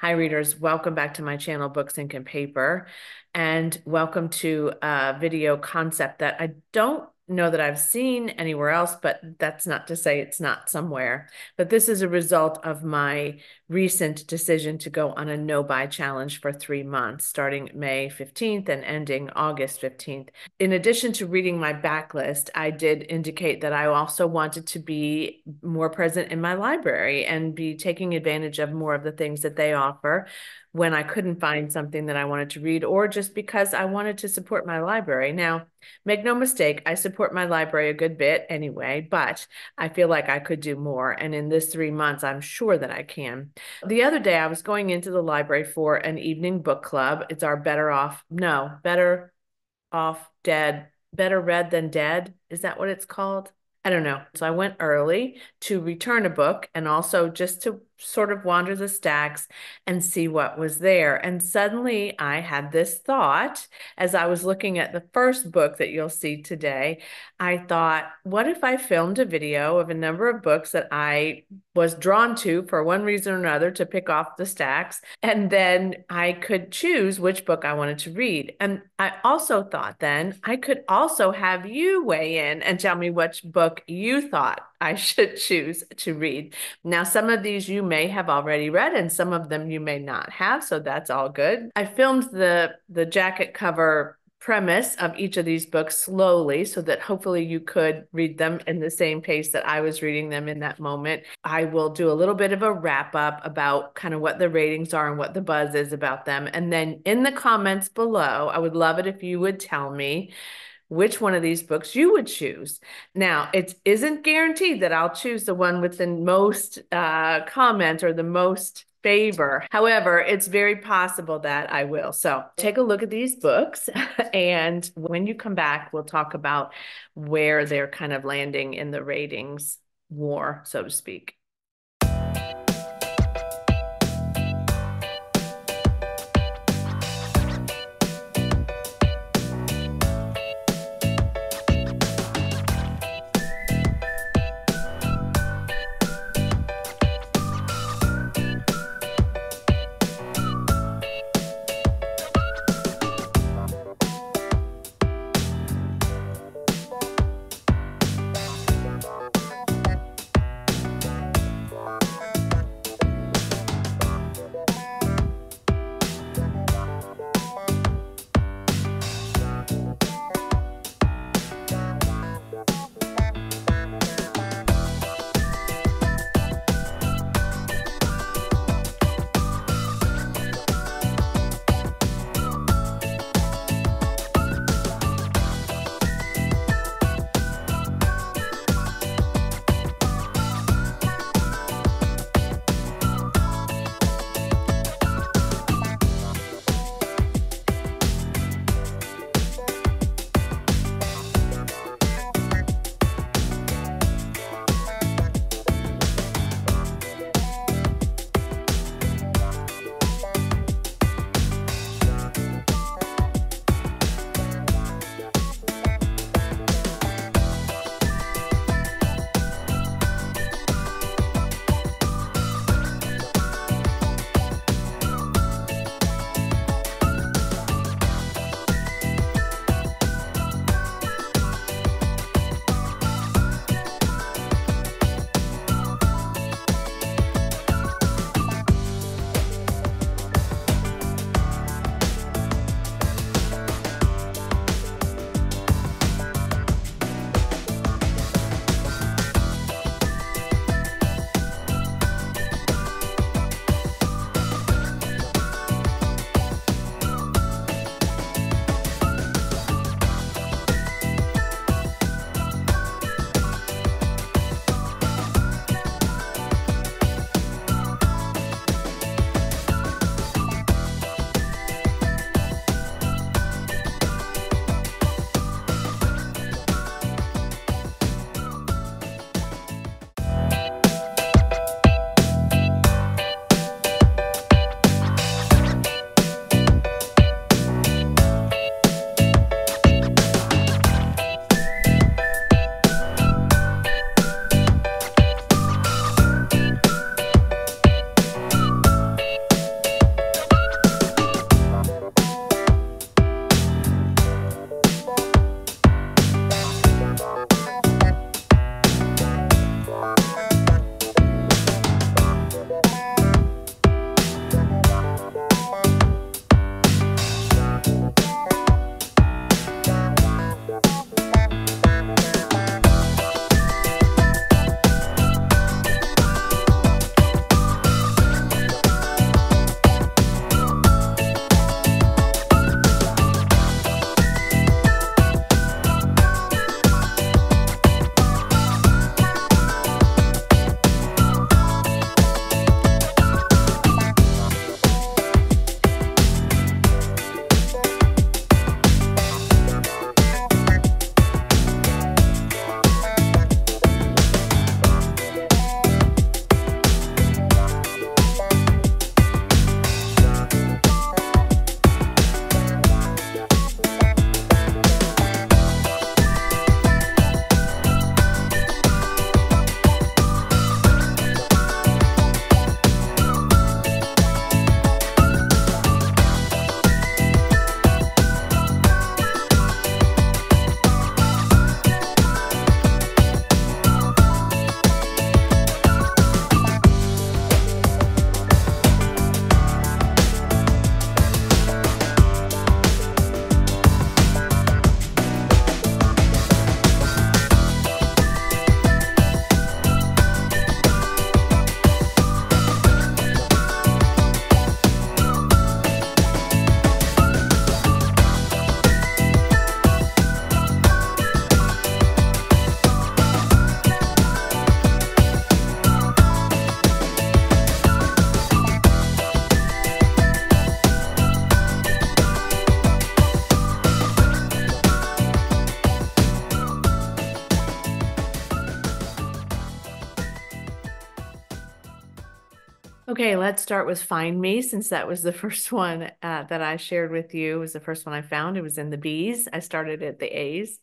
Hi, readers. Welcome back to my channel, Books, Ink, and Paper, and welcome to a video concept that I don't know that I've seen anywhere else, but that's not to say it's not somewhere. But this is a result of my recent decision to go on a no-buy challenge for 3 months, starting May 15th and ending August 15th. In addition to reading my backlist, I did indicate that I also wanted to be more present in my library and be taking advantage of more of the things that they offer when I couldn't find something that I wanted to read, or just because I wanted to support my library. Now, make no mistake, I support my library a good bit anyway, but I feel like I could do more. And in this 3 months, I'm sure that I can. The other day, I was going into the library for an evening book club. It's our Better Off Dead, Better Read Than Dead. Is that what it's called? I don't know. So I went early to return a book and also just to sort of wander the stacks and see what was there. And suddenly I had this thought as I was looking at the first book that you'll see today. I thought, what if I filmed a video of a number of books that I was drawn to for one reason or another to pick off the stacks, and then I could choose which book I wanted to read. And I also thought then I could also have you weigh in and tell me which book you thought I should choose to read. Now, some of these you may have already read and some of them you may not have, so that's all good. I filmed the jacket cover premise of each of these books slowly so that hopefully you could read them in the same pace that I was reading them in that moment. I will do a little bit of a wrap up about kind of what the ratings are and what the buzz is about them. And then in the comments below, I would love it if you would tell me which one of these books you would choose. Now, it isn't guaranteed that I'll choose the one with the most comments or the most favor. However, it's very possible that I will. So take a look at these books, and when you come back, we'll talk about where they're kind of landing in the ratings war, so to speak. Okay, let's start with Find Me, since that was the first one that I shared with you. It was the first one I found. It was in the B's. I started at the A's.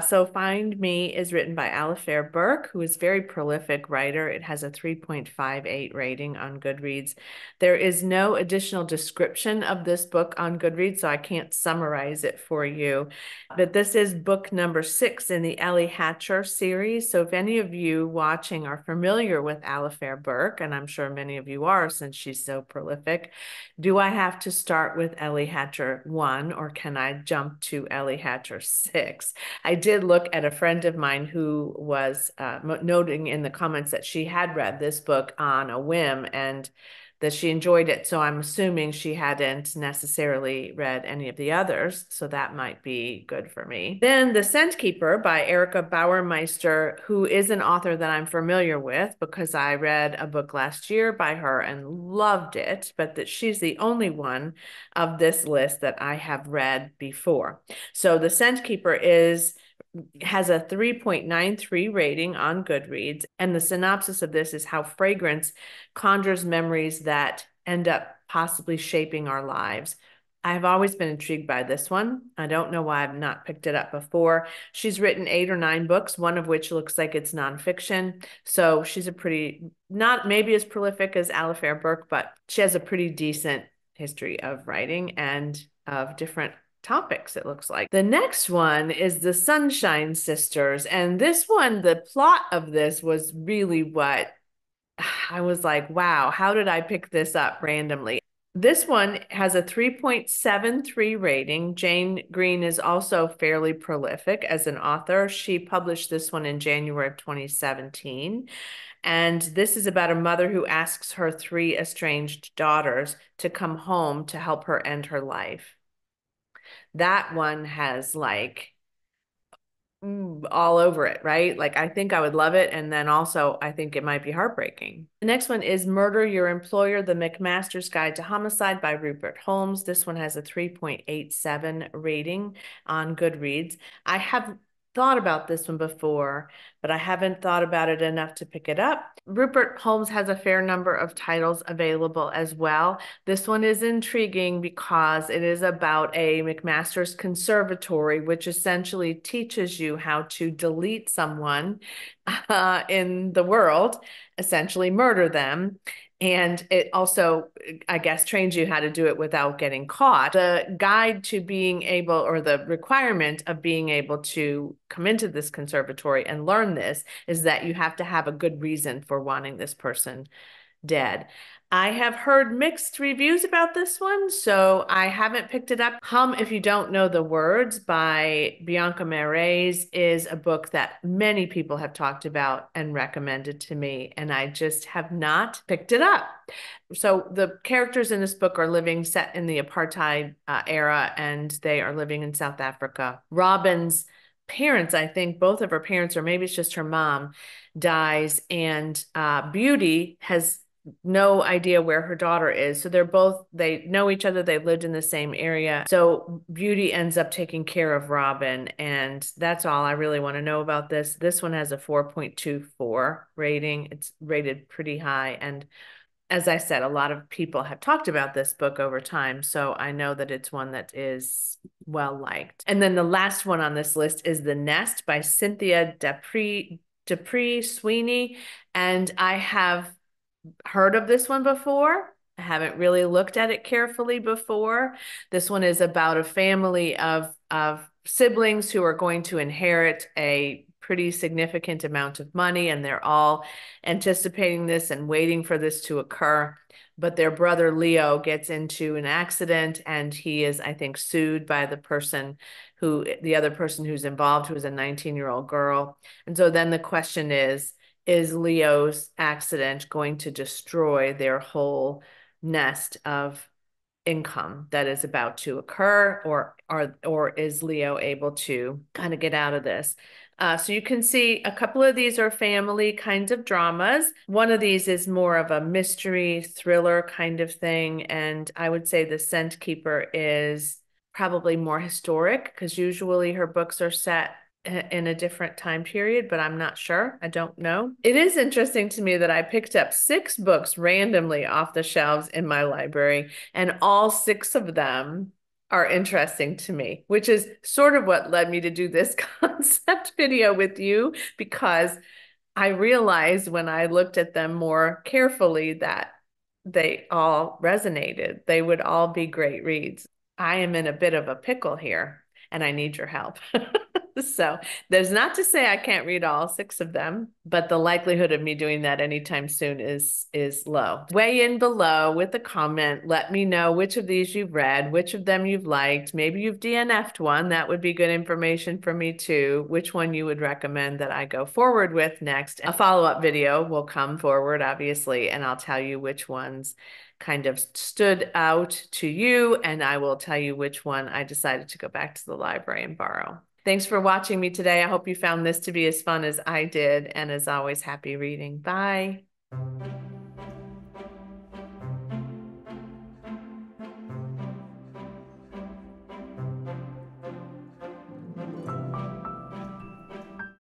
So Find Me is written by Alifair Burke, who is a very prolific writer. It has a 3.58 rating on Goodreads. There is no additional description of this book on Goodreads, so I can't summarize it for you. But this is book number 6 in the Ellie Hatcher series. So if any of you watching are familiar with Alifair Burke, and I'm sure many of you are since she's so prolific, do I have to start with Ellie Hatcher 1 or can I jump to Ellie Hatcher 6? I did look at a friend of mine who was noting in the comments that she had read this book on a whim and that she enjoyed it. So I'm assuming she hadn't necessarily read any of the others. So that might be good for me. Then The Scent Keeper by Erica Bauermeister, who is an author that I'm familiar with because I read a book last year by her and loved it, but that she's the only one of this list that I have read before. So The Scent Keeper has a 3.93 rating on Goodreads, and the synopsis of this is how fragrance conjures memories that end up possibly shaping our lives. I've always been intrigued by this one. I don't know why I've not picked it up before. She's written 8 or 9 books, one of which looks like it's nonfiction. So she's a pretty, not maybe as prolific as Alifair Burke, but she has a pretty decent history of writing and of different topics, it looks like. The next one is The Sunshine Sisters. And this one, the plot of this was really what I was like, wow, how did I pick this up randomly? This one has a 3.73 rating. Jane Green is also fairly prolific as an author. She published this one in January of 2017. And this is about a mother who asks her 3 estranged daughters to come home to help her end her life. That one has like all over it, right? Like I think I would love it. And then also I think it might be heartbreaking. The next one is Murder Your Employer, The McMaster's Guide to Homicide by Rupert Holmes. This one has a 3.87 rating on Goodreads. I have thought about this one before, but I haven't thought about it enough to pick it up. Rupert Holmes has a fair number of titles available as well. This one is intriguing because it is about a McMaster's conservatory, which essentially teaches you how to delete someone in the world, essentially murder them. And it also, I guess, trains you how to do it without getting caught. The guide to being able, or the requirement of being able to come into this conservatory and learn this is that you have to have a good reason for wanting this person dead. I have heard mixed reviews about this one, so I haven't picked it up. Hum If You Don't Know the Words by Bianca Marais is a book that many people have talked about and recommended to me, and I just have not picked it up. So the characters in this book are living set in the apartheid era, and they are living in South Africa. Robin's parents, I think both of her parents, or maybe it's just her mom, dies, and Beauty has no idea where her daughter is. So they know each other. They lived in the same area. So Beauty ends up taking care of Robin. And that's all I really want to know about this. This one has a 4.24 rating. It's rated pretty high. And as I said, a lot of people have talked about this book over time. So I know that it's one that is well liked. And then the last one on this list is The Nest by Cynthia Dupree Sweeney. And I have heard of this one before. I haven't really looked at it carefully before. This one is about a family of siblings who are going to inherit a pretty significant amount of money, and they're all anticipating this and waiting for this to occur. But their brother Leo gets into an accident, and he is, I think, sued by the other person who's involved, who is a 19-year-old girl. And so then the question is Leo's accident going to destroy their whole nest of income that is about to occur, or is Leo able to kind of get out of this? So you can see a couple of these are family kinds of dramas. One of these is more of a mystery thriller kind of thing, and I would say The Scent Keeper is probably more historic because usually her books are set in a different time period, but I'm not sure. I don't know. It is interesting to me that I picked up 6 books randomly off the shelves in my library, and all 6 of them are interesting to me, which is sort of what led me to do this concept video with you, because I realized when I looked at them more carefully that they all resonated. They would all be great reads. I am in a bit of a pickle here, and I need your help. So there's not to say I can't read all 6 of them, but the likelihood of me doing that anytime soon is low. Weigh in below with a comment. Let me know which of these you've read, which of them you've liked. Maybe you've DNF'd one. That would be good information for me too. Which one you would recommend that I go forward with next. A follow-up video will come forward, obviously, and I'll tell you which ones kind of stood out to you, and I will tell you which one I decided to go back to the library and borrow. Thanks for watching me today. I hope you found this to be as fun as I did, and as always, happy reading. Bye.